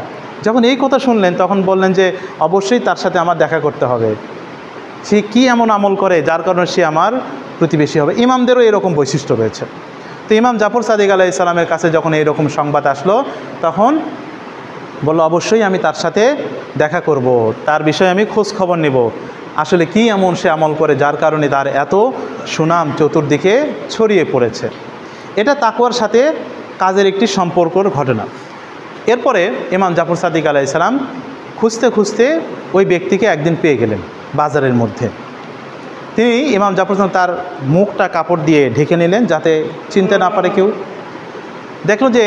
যখন এই কথা শুনলেন, তখন বললেন যে অবশ্যই তার সাথে আমার দেখা করতে হবে। সে কি এমন আমল করে যার কারণে সে আমার প্রতিবেশী হবে? ইমামদেরও এরকম বৈশিষ্ট্য রয়েছে। তো ইমাম জাফর সাদিক আলাইহিস সালামের কাছে যখন এইরকম সংবাদ আসলো, তখন বলল, অবশ্যই আমি তার সাথে দেখা করব, তার বিষয়ে আমি খোঁজ খবর নেব, আসলে কি এমন সে আমল করে যার কারণে তার এত সুনাম চতুর্দিকে ছড়িয়ে পড়েছে। এটা তাকওয়ার সাথে কাজের একটি সম্পর্কর ঘটনা। এরপরে ইমাম জাফর সাদিক আলাইহিস সালাম খুঁজতে খুঁজতে ওই ব্যক্তিকে একদিন পেয়ে গেলেন বাজারের মধ্যে। তিনি ইমাম জাফর সালাম তার মুখটা কাপড় দিয়ে ঢেকে নিলেন যাতে চিনতে না পারে কেউ। দেখলো যে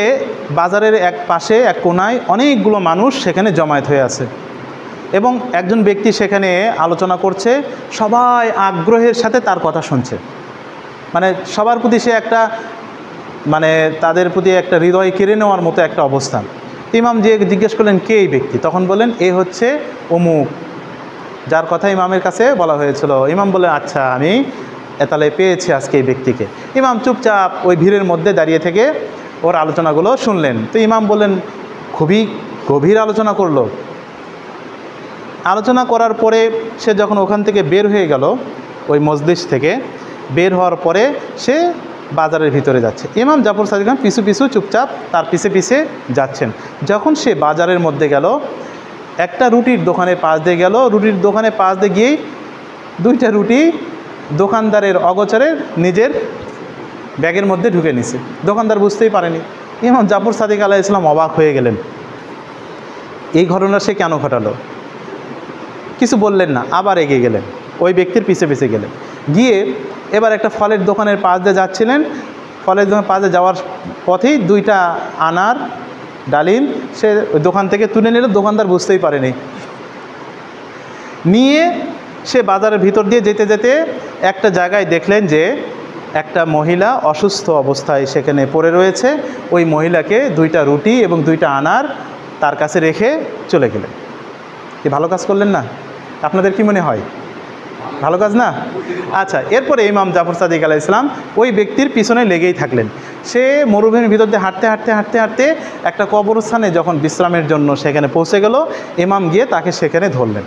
বাজারের এক পাশে এক কোনায় অনেকগুলো মানুষ সেখানে জমায়েত হয়ে আছে এবং একজন ব্যক্তি সেখানে আলোচনা করছে। সবাই আগ্রহের সাথে তার কথা শুনছে, মানে সবার প্রতি সে একটা, মানে তাদের প্রতি একটা হৃদয় কেড়ে নেওয়ার মতো একটা অবস্থান। ইমাম যে জিজ্ঞেস করলেন, কে এই ব্যক্তি? তখন বললেন, এ হচ্ছে অমুক, যার কথা ইমামের কাছে বলা হয়েছিল। ইমাম বললেন, আচ্ছা, আমি তাহলে পেয়েছি আজকে এই ব্যক্তিকে। ইমাম চুপচাপ ওই ভিড়ের মধ্যে দাঁড়িয়ে থেকে ওর আলোচনাগুলো শুনলেন। তো ইমাম বললেন, খুবই গভীর আলোচনা করলো। আলোচনা করার পরে সে যখন ওখান থেকে বের হয়ে গেল, ওই মজলিস থেকে বের হওয়ার পরে সে বাজারের ভিতরে যাচ্ছে। ইমাম জাফর সাদিক খান পিছু পিছু চুপচাপ তার পিছে পিছে যাচ্ছেন। যখন সে বাজারের মধ্যে গেল, একটা রুটির দোকানে পাশ দিয়ে গেল। রুটির দোকানে পাশ দিয়ে গিয়েই দুইটা রুটি দোকানদারের অগোচরে নিজের ব্যাগের মধ্যে ঢুকে নিছে। দোকানদার বুঝতেই পারেনি। ইমাম জাফর সাদিক আলাইহিস সালাম অবাক হয়ে গেলেন, এই ঘটনা সে কেন ঘটালো? কিছু বললেন না, আবার এগিয়ে গেলেন, ওই ব্যক্তির পিছে পিছে গেলেন। গিয়ে এবার একটা ফলের দোকানের পাশ দিয়ে যাচ্ছিলেন। ফলের দোকানের পাশে যাওয়ার পথেই দুইটা আনার, ডালিম সে ওই দোকান থেকে তুলে নিল। দোকানদার বুঝতেই পারেনি। নিয়ে সে বাজারের ভিতর দিয়ে যেতে যেতে একটা জায়গায় দেখলেন যে একটা মহিলা অসুস্থ অবস্থায় সেখানে পড়ে রয়েছে। ওই মহিলাকে দুইটা রুটি এবং দুইটা আনার তার কাছে রেখে চলে গেলেন। কি ভালো কাজ করলেন না? আপনাদের কি মনে হয়? ভালো কাজ না? আচ্ছা, এরপরে ইমাম জাফর সাদিক আলাইহিস সালাম ওই ব্যক্তির পিছনে লেগেই থাকলেন। সে মরুভূমির ভিতর দিয়ে হাঁটতে হাঁটতে হাঁটতে হাঁটতে একটা কবরস্থানে যখন বিশ্রামের জন্য সেখানে পৌঁছে গেল, ইমাম গিয়ে তাকে সেখানে ধরলেন।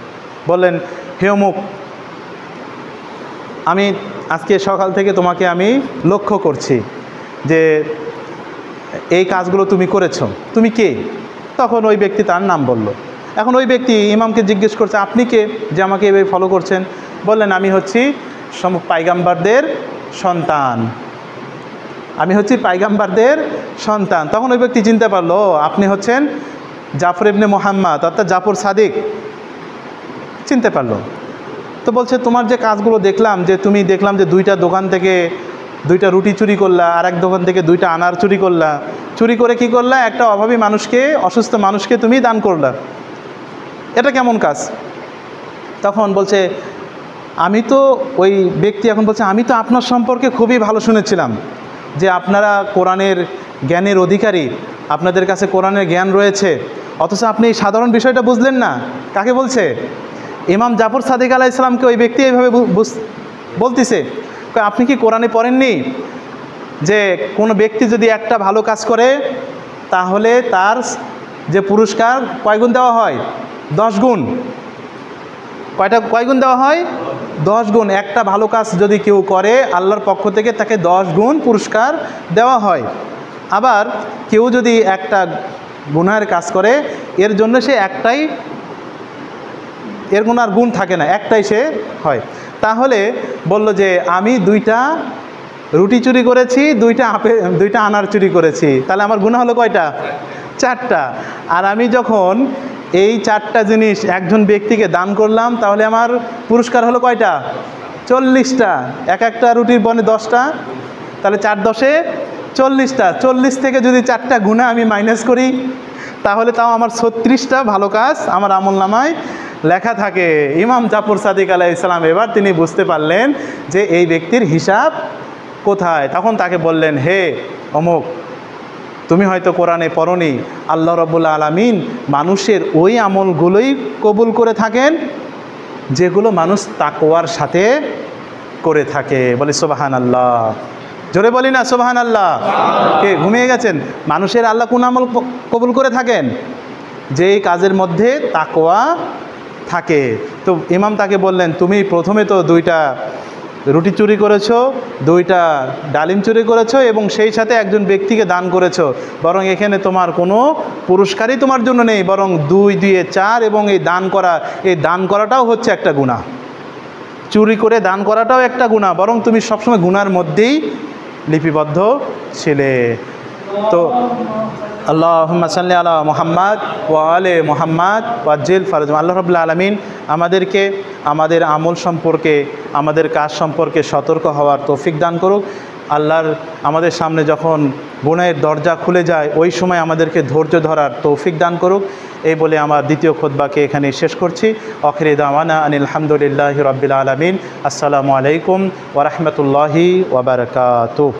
বললেন, হে অমুক, আমি আজকে সকাল থেকে তোমাকে আমি লক্ষ্য করছি যে এই কাজগুলো তুমি করেছো, তুমি কে? তখন ওই ব্যক্তি তার নাম বলল। এখন ওই ব্যক্তি ইমামকে জিজ্ঞেস করছে, আপনি কে যে আমাকে এভাবে ফলো করছেন? বললেন, আমি হচ্ছি পাইগাম্বারদের সন্তান, আমি হচ্ছি পাইগাম্বারদের সন্তান। তখন ওই ব্যক্তি চিনতে পারলো, আপনি হচ্ছেন জাফর ইবনে মুহাম্মদ, অর্থাৎ জাফর সাদিক। চিনতে পারলো। তো বলছে, তোমার যে কাজগুলো দেখলাম, যে তুমি দেখলাম যে দুইটা দোকান থেকে দুইটা রুটি চুরি করলা, আর এক দোকান থেকে দুইটা আনার চুরি করলা। চুরি করে কি করলা? একটা অভাবী মানুষকে, অসুস্থ মানুষকে তুমি দান করলা। এটা কেমন কাজ? তখন বলছে, আমি তো ওই ব্যক্তি এখন বলছে, আমি তো আপনার সম্পর্কে খুবই ভালো শুনেছিলাম যে আপনারা কোরআনের জ্ঞানের অধিকারী, আপনাদের কাছে কোরআনের জ্ঞান রয়েছে, অথচ আপনি এই সাধারণ বিষয়টা বুঝলেন না। কাকে বলছে? ইমাম জাফর সাদিক আলাইহিস সালামকে ওই ব্যক্তি এইভাবে বলতেছে, আপনি কি কোরআনে পড়েননি যে কোনো ব্যক্তি যদি একটা ভালো কাজ করে তাহলে তার যে পুরস্কার কয় গুণ দেওয়া হয়? 10 গুণ। কয় গুণ দেওয়া হয়? 10 গুণ। একটা ভালো কাজ যদি কেউ করে আল্লাহর পক্ষ থেকে তাকে 10 গুণ পুরস্কার দেওয়া হয়। আবার কেউ যদি একটা গুনাহের কাজ করে এর জন্য সে একটাই, এর কোনো আর গুণ থাকে না, একটাই সে হয়। তাহলে বলল যে আমি 2টা রুটি চুরি করেছি, 2টা আনার চুরি করেছি, তাহলে আমার গুনাহ হলো কয়টা? 4টা। আর আমি যখন এই 4টা জিনিস একজন ব্যক্তিকে দান করলাম তাহলে আমার পুরস্কার হলো কয়টা? 40টা। একটা রুটির বনে 10টা, তাহলে 4 10-এ 40টা। 40 থেকে যদি 4টা গুনাহ আমি মাইনাস করি তাহলে তাও আমার 36টা ভালো কাজ আমার আমলনামায় লেখা থাকে। ইমাম জাফর সাদিক আলাইহিস সালাম এবার তিনি বুঝতে পারলেন যে এই ব্যক্তির হিসাব কোথায়। তখন তাকে বললেন, হে অমুক, তুমি হয়তো কোরআনে পড়নি, আল্লাহ রাব্বুল আলামিন মানুষের ওই আমলগুলোই কবুল করে থাকেন যেগুলো মানুষ তাকওয়ার সাথে করে থাকে। বলি সুবহানাল্লাহ, জোরে বলি না সুবহানাল্লাহ। কে ঘুমিয়ে গেছেন? মানুষের আল্লাহ কোন আমল কবুল করে থাকেন? যেই কাজের মধ্যে তাকওয়া থাকে। তো ইমাম তাকে বললেন, তুমি প্রথমে তো 2টা রুটি চুরি করেছো, 2টা ডালিম চুরি করেছো এবং সেই সাথে একজন ব্যক্তিকে দান করেছো, বরং এখানে তোমার কোনো পুরস্কারই তোমার জন্য নেই, বরং 2 2 4 এবং এই দান করাটাও হচ্ছে একটা গুনাহ। চুরি করে দান করাটাও একটা গুনাহ, বরং তুমি সবসময় গুনার মধ্যেই লিপিবদ্ধ ছিলে। তো আল্লাহুম্মা সাল্লি আলা মুহাম্মাদ ওয়া আলি মুহাম্মাদ ওয়াজ্জিল ফারজাহুম। আল্লাহ রাব্বুল আলামিন আমাদেরকে আমাদের আমল সম্পর্কে, আমাদের কাজ সম্পর্কে সতর্ক হওয়ার তৌফিক দান করুক। আমাদের সামনে যখন গুনাহের দরজা খুলে যায় ওই সময় আমাদেরকে ধৈর্য ধরার তৌফিক দান করুক। এই বলে আমার দ্বিতীয় খুতবাকে এখানে শেষ করছি। আখিরি দাওয়ানা আনিল হামদুলিল্লাহি রাব্বিল আলামিন। আসসালামু আলাইকুম ওয়া রাহমাতুল্লাহি ওয়া বারাকাতুহু।